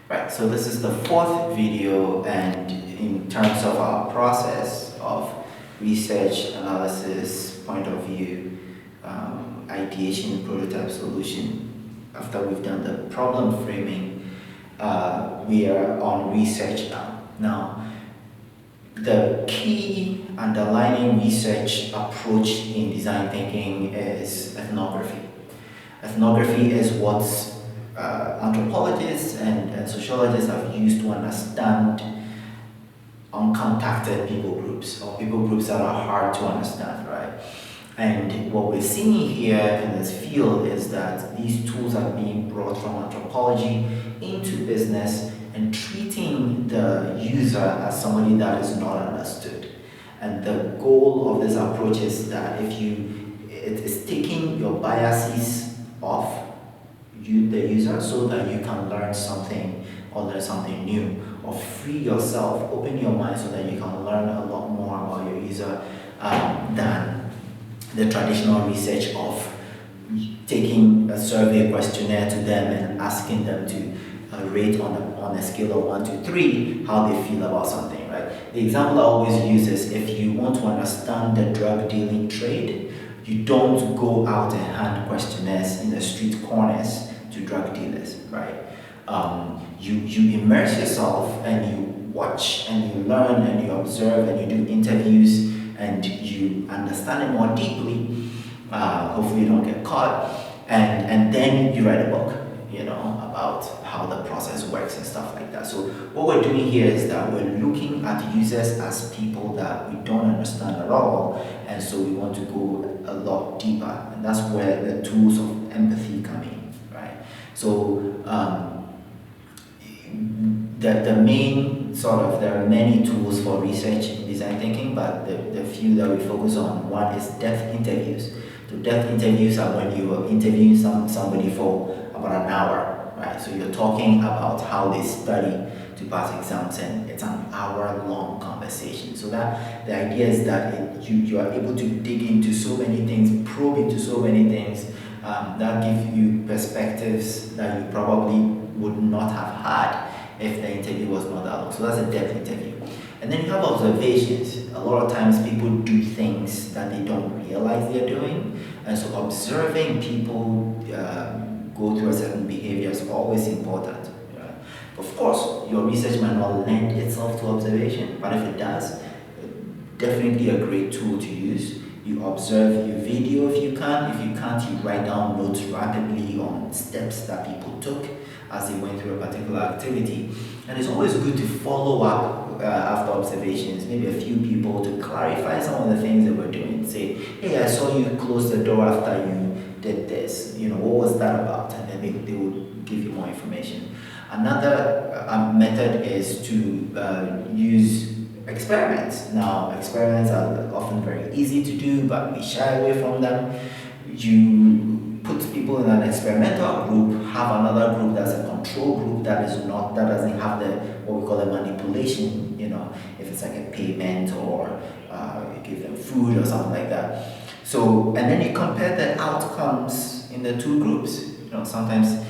Right, so this is the fourth video, and in terms of our process of research, analysis, point of view, ideation, prototype, solution, after we've done the problem framing, we are on research now. Now, the key underlying research approach in design thinking is ethnography. Ethnography is what anthropologists and sociologists have used to understand uncontacted people groups, or people groups that are hard to understand, right? And what we're seeing here in this field is that these tools are being brought from anthropology into business and treating the user as somebody that is not understood. And the goal of this approach is that it is taking your biases off the user so that you can learn something or learn something new, or free yourself, open your mind so that you can learn a lot more about your user than the traditional research of taking a survey questionnaire to them and asking them to rate on a scale of 1 to 3 how they feel about something, right? The example I always use is, if you want to understand the drug dealing trade, you don't go out and hand questionnaires in the street corners to drug dealers, right? You immerse yourself and you watch and you learn and you observe and you do interviews and you understand it more deeply. Hopefully you don't get caught, and then you write a book, about how the process works and stuff like that. So what we're doing here is that we're looking at users as people that we don't understand at all, and so we want to go a lot deeper, and that's where the tools of empathy come in, right? So the main there are many tools for research in design thinking, but the few that we focus on, one is depth interviews. So depth interviews are when you are interviewing somebody for about an hour, right? So you're talking about how they study to pass exams, and it's an hour-long conversation. So that the idea is that you are able to dig into so many things, probe into so many things, that give you perspectives that you probably would not have had if the interview was not that long. So that's a depth interview. And then you have observations. A lot of times people do things that they don't realize they're doing, and so observing people go through a certain behavior is always important. Right? Of course, your research might not lend itself to observation, but if it does, definitely a great tool to use. You observe, you video if you can. If you can't, you write down notes rapidly on steps that people took as they went through a particular activity. And it's always good to follow up after observations, maybe a few people, to clarify some of the things that we're doing. Say, hey, I saw you close the door after you did this. What was that about? And then they will give you more information. Another method is to use experiments. Now, experiments are often very easy to do, but we shy away from them. You put people in an experimental group, have another group that's a control group that doesn't have what we call the manipulation, if it's like a payment or you give them food or something like that. So, and then you compare the outcomes in the two groups. Sometimes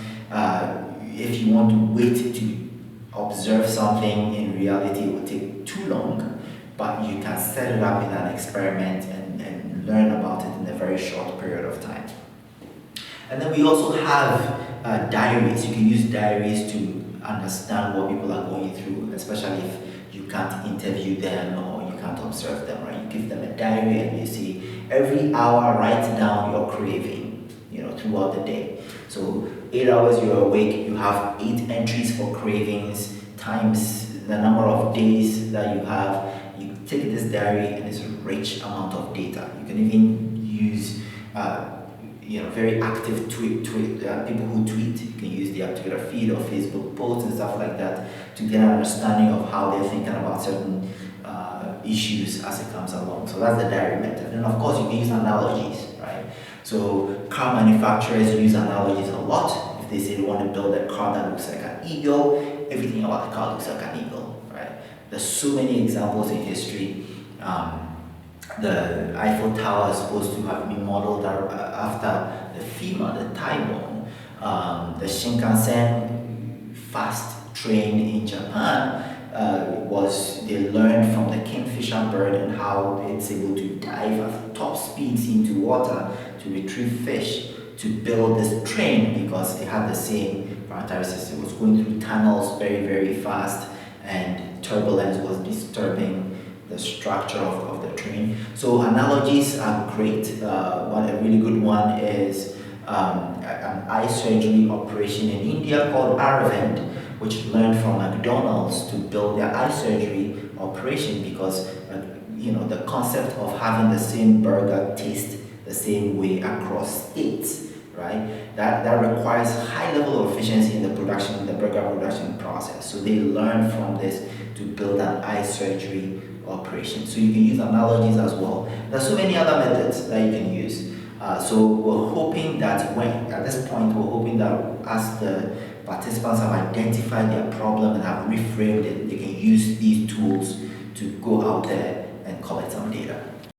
if you want to wait to observe something, in reality it will take too long, but you can set it up in an experiment and learn about it in a very short period of time. And then we also have diaries. You can use diaries to understand what people are going through, especially if you can't interview them or you can't observe them, right? You give them a diary and you see every hour write down your craving, throughout the day. So 8 hours you're awake, you have 8 entries for cravings times the number of days that you have. You take this diary and it's a rich amount of data. You can even use very active people who tweet. You can use their Twitter feed or Facebook posts and stuff like that to get an understanding of how they're thinking about certain issues as it comes along. So that's the diary method. And of course you can use analogies, right? So car manufacturers use analogies a lot. If they say they want to build a car that looks like an eagle, everything about the car looks like an eagle, right? There's so many examples in history. The Eiffel Tower is supposed to have been modeled after the femur, the thigh bone. The Shinkansen fast trained in Japan was they learned from the kingfisher bird and how it's able to dive at top speeds into water to retrieve fish to build this train because it had the same characteristics. It was going through tunnels very fast, and turbulence was disturbing the structure of the train. So analogies are great. One a really good one is an eye surgery operation in India called Aravind, which learned from McDonald's to build their eye surgery operation because the concept of having the same burger taste the same way across states, right? That requires high level of efficiency in the burger production process. So they learned from this to build an eye surgery operation. So you can use analogies as well. There's so many other methods that you can use. So we're hoping that at this point, we're hoping that as the participants have identified their problem and have reframed it, they can use these tools to go out there and collect some data.